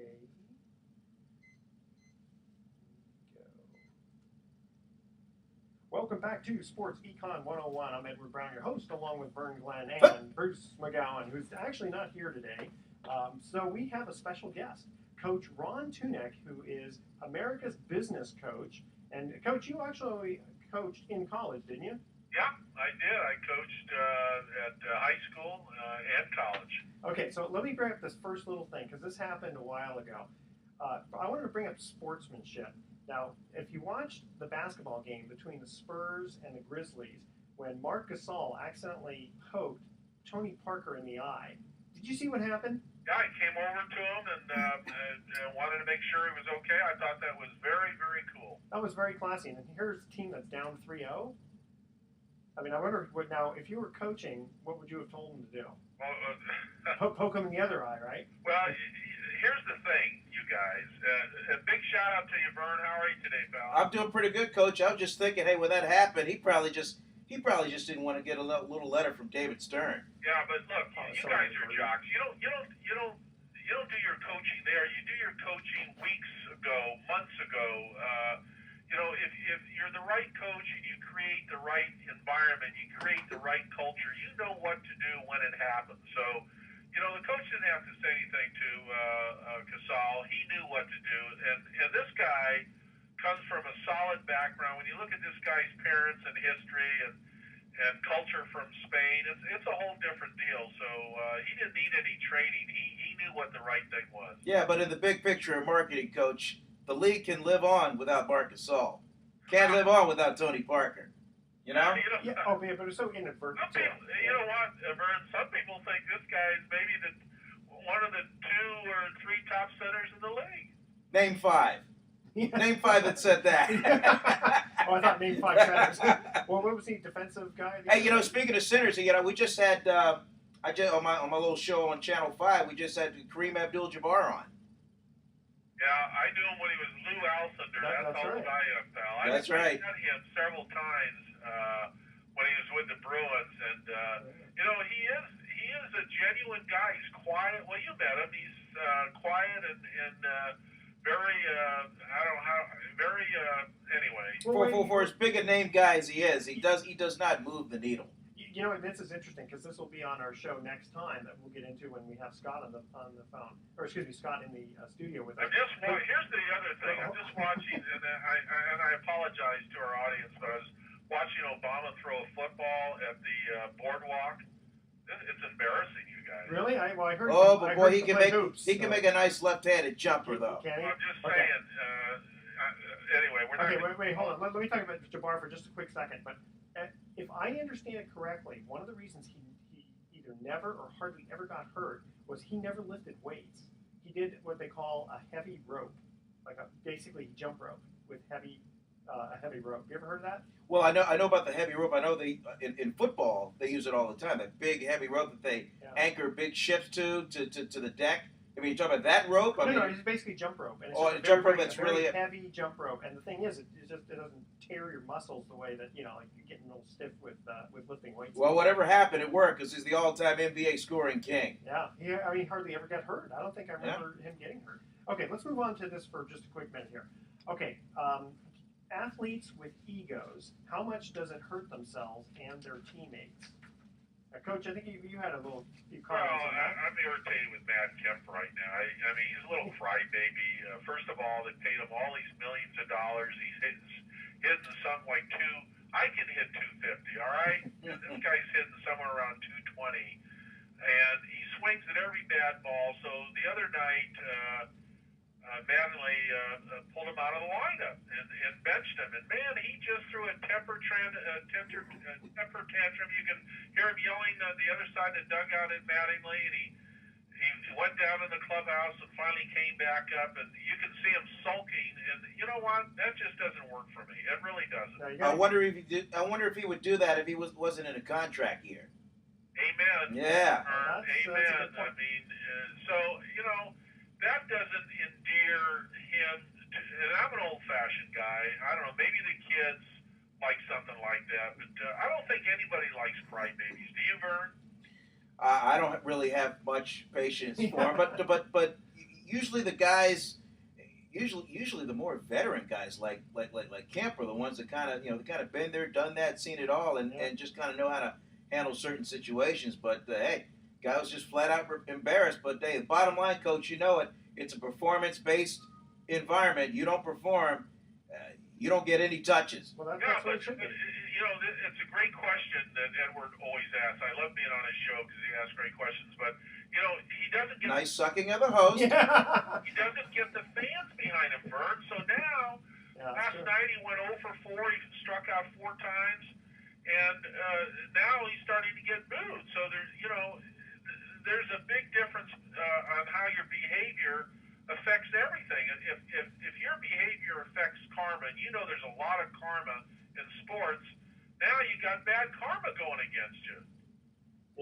Go. Welcome back to Sports Econ 101. I'm Edward Brown, your host, along with Vern Glenn and Bruce McGowan, who's actually not here today. So we have a special guest, Coach Ron Tunick, who is America's business coach. And Coach, you actually coached in college, didn't you? Yeah, I did. I coached at high school and college. Okay, so let me bring up this first little thing, because this happened a while ago. I wanted to bring up sportsmanship. Now, if you watched the basketball game between the Spurs and the Grizzlies, when Marc Gasol accidentally poked Tony Parker in the eye, did you see what happened? Yeah, I came over to him and wanted to make sure he was okay. I thought that was very, very cool. That was very classy. And here's a team that's down 3-0. I mean, I wonder now, if you were coaching, what would you have told him to do? Well, Poke him in the other eye, right? Well, here's the thing, you guys. A big shout out to you, Vern. How are you today, pal? I'm doing pretty good, Coach. I was just thinking, hey, when that happened, he probably just didn't want to get a little letter from David Stern. Yeah, but look, you guys are jocks. You don't do your coaching there. You do your coaching weeks ago, months ago. If you're the right coach and you create the right environment, you create the right culture, you know what to do when it happens. So, the coach didn't have to say anything to Gasol. He knew what to do. And this guy comes from a solid background. When you look at this guy's parents and history and culture from Spain, it's a whole different deal. So he didn't need any training. He knew what the right thing was. Yeah, but in the big picture of marketing, Coach, the league can live on without Marc Gasol. Can't live on without Tony Parker. You know? Yeah. Oh, yeah, but it's so inadvertent. Some people, you know what, Vern? Some people think this guy is maybe one of the 2 or 3 top centers in the league. Name 5. Name 5 that said that. Oh, I thought name 5 centers. Well, what was he, defensive guy? Hey, speaking of centers, we just had on my little show on Channel 5, we just had Kareem Abdul-Jabbar on. Yeah, I knew him when he was Lou Alcindor. That's how old I am, pal. I met him several times when he was with the Bruins, and he is a genuine guy. He's quiet. Well, you met him. He's quiet and very anyway. For as big a name guy as he is, he does not move the needle. You know, this is interesting because this will be on our show next time that we'll get into when we have Scott on the phone, or excuse me, Scott in the studio with us. Here's the other thing. I'm just watching, and I apologize to our audience, but I was watching Obama throw a football at the boardwalk. It's embarrassing, you guys. Really? I heard. Oh, but boy, he can make a nice left-handed jumper though. Can he? I'm just saying. Anyway, we're not. Okay, wait, hold on. Let me talk about Jabbar for just a quick second, but. If I understand it correctly, one of the reasons he either never or hardly ever got hurt was he never lifted weights. He did what they call a heavy rope, basically jump rope with a heavy rope. You ever heard of that? Well, I know about the heavy rope. I know in football they use it all the time. That big heavy rope that they anchor big ships to the deck. I mean, you talking about that rope? No, it's basically jump rope. And it's a jump rope that's really heavy jump rope. And the thing is, it doesn't tear your muscles the way that you're getting a little stiff with lifting weights. Well, whatever happened, it worked because he's the all-time NBA scoring king. Yeah, he hardly ever got hurt. I don't think I remember him getting hurt. Okay, let's move on to this for just a quick minute here. Okay, athletes with egos, how much does it hurt themselves and their teammates? Coach, I think you had a few comments on that. I'm irritated with Matt Kemp right now. I mean, he's a little crybaby. First of all, they paid him all these millions of dollars. He's hitting something like I can hit 250, all right? This guy's hitting somewhere around 220. And he swings at every bad ball. So the other night, Mattingly pulled him out of the lineup and benched him. And, man, he just threw a temper tantrum. You can hear him yelling on the other side of the dugout at Mattingly, and he went down in the clubhouse and finally came back up, and you can see him sulking. And you know what? That just doesn't work for me. It really doesn't. I wonder if he would do that if he wasn't in a contract year. Amen. Yeah. Amen. I mean, so that doesn't endear him. And I'm an old-fashioned guy. I don't know. Maybe the kids like something like that, but I don't think anybody likes crybabies. Do you, Vern? I don't really have much patience for him, but usually the guys, usually the more veteran guys like Kemp are the ones that kind of they kind of been there, done that, seen it all, and just kind of know how to handle certain situations. But hey, guy was just flat out embarrassed. But hey, the bottom line, coach, you know it. It's a performance-based environment. You don't perform, you don't get any touches. Well, that's but what it should be. it's a great question that Edward always asks. I love being on his show because he asks great questions. But he doesn't get nice sucking of the host. Yeah. He doesn't get the fans behind him, Vern. So now, last night he went 0 for 4. He struck out 4 times, and now he's starting to get booed. So there's a big difference on how your behavior affects everything. And if your behavior affects karma, and there's a lot of karma in sports, now you got bad karma going against you.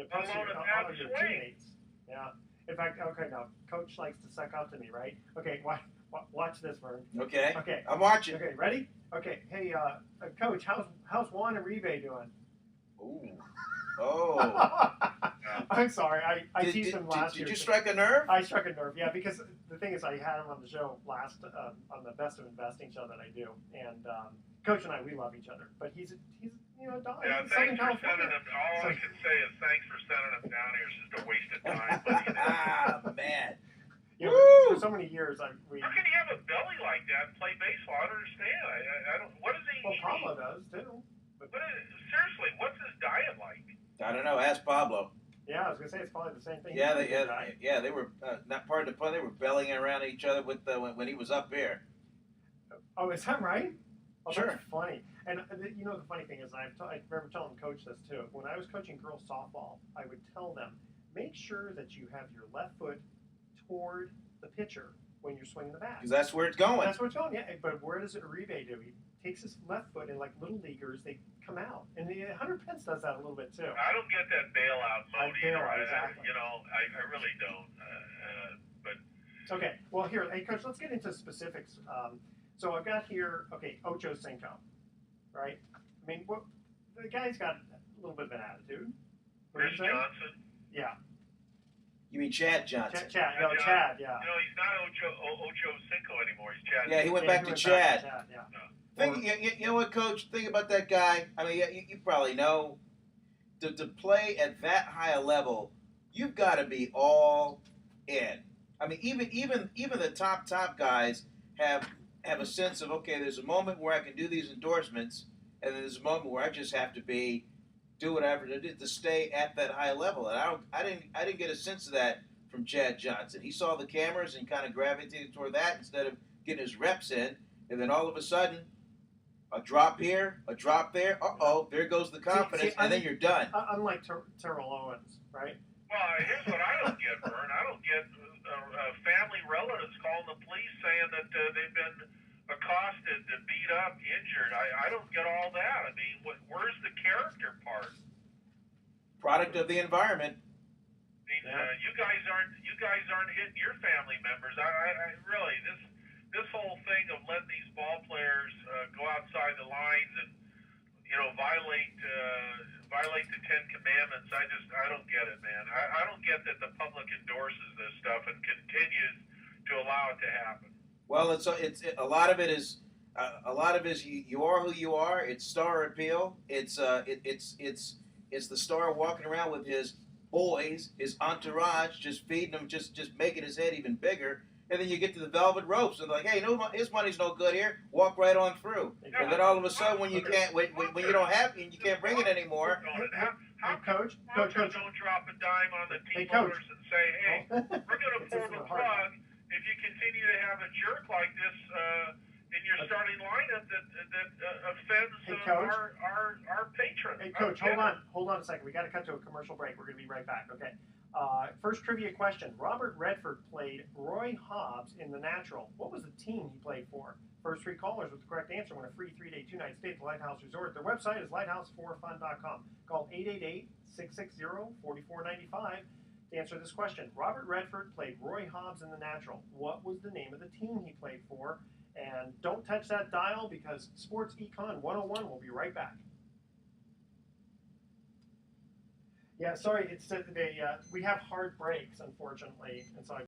Plus all of your teammates. Yeah. In fact, okay, now Coach likes to suck up to me, right? Okay, watch this, Vern. Okay. Okay. I'm watching. Okay, ready? Okay. Hey, Coach, how's Juan Uribe doing? Ooh. Oh. I'm sorry. I teased him last year. Did you strike a nerve? I struck a nerve, yeah, because the thing is I had him on the show last on the Best of Investing show that I do, and Coach and I, we love each other, but he's a dog. Yeah, thanks for sending him. All I can say is thanks for sending him down here. It's just a waste of time. But man. for so many years, how can you have a belly like that and play baseball? I don't understand. I don't. What does he eat? Well, Pablo does too. But seriously, what's his diet like? I don't know. Ask Pablo. Yeah, I was gonna say it's probably the same thing. Yeah, they were not part of the pun. They were bellying around each other with when he was up here. Oh, is that right? Oh, sure. That's funny. And the funny thing is, I remember telling Coach this too. When I was coaching girls softball, I would tell them, make sure that you have your left foot toward the pitcher when you're swinging the bat. Because that's where it's going. That's where it's going. Yeah, but where does Uribe do? He takes his left foot, and like little leaguers, they come out. And the Hunter Pence does that a little bit too. I don't get that bailout mode either. Exactly. I really don't. But okay, well here, hey Coach, let's get into specifics. So I've got here, Ocho Cinco, right? I mean, the guy's got a little bit of an attitude. Chris Johnson. Yeah. You mean Chad Johnson? Chad, yeah. He's not Ocho Cinco anymore. He's Chad. Yeah, he went back to Chad. Yeah. You know what, Coach? Think about that guy. I mean, you probably know. To play at that high a level, you've got to be all in. I mean, even the top guys have a sense of, okay, there's a moment where I can do these endorsements, and then there's a moment where I just have to do whatever to do to stay at that high level. And I didn't get a sense of that from Chad Johnson. He saw the cameras and kind of gravitated toward that instead of getting his reps in, and then all of a sudden, a drop here, a drop there. There goes the confidence, and then you're done. Unlike Terrell Owens, right? Well, here's what I don't get, Vern. I don't get family relatives calling the police saying that they've been accosted, beat up, injured. I don't get all that. I mean, where's the character part? Product of the environment. I mean, you guys aren't hitting your family members. I really this whole thing of letting these ball players go outside the lines and violate the Ten Commandments. I don't get it, man. I don't get that the public endorses this stuff and continues to allow it to happen. Well, it's a lot of it is you are who you are. It's star appeal. It's the star walking around with his boys, his entourage, just feeding him, just making his head even bigger. And then you get to the velvet ropes, and they're like, hey, his money's no good here. Walk right on through. Yeah. And then all of a sudden, when you can't, when you don't have it, and you can't bring it anymore. How Coach, don't drop a dime on the team owners and say, hey, we're going to pull the plug if you continue to have a jerk like this in your starting lineup that offends our patrons. Hey, Coach, hold on a second. We got to cut to a commercial break. We're going to be right back. Okay. First trivia question. Robert Redford played Roy Hobbs in The Natural. What was the team he played for? First 3 callers with the correct answer win a free 3-day 2-night stay at the Lighthouse Resort. Their website is lighthouse4fun.com. Call 888-660-4495 to answer this question. Robert Redford played Roy Hobbs in The Natural. What was the name of the team he played for? And don't touch that dial because Sports Econ 101 will be right back. Yeah, sorry, we have hard breaks, unfortunately, and so I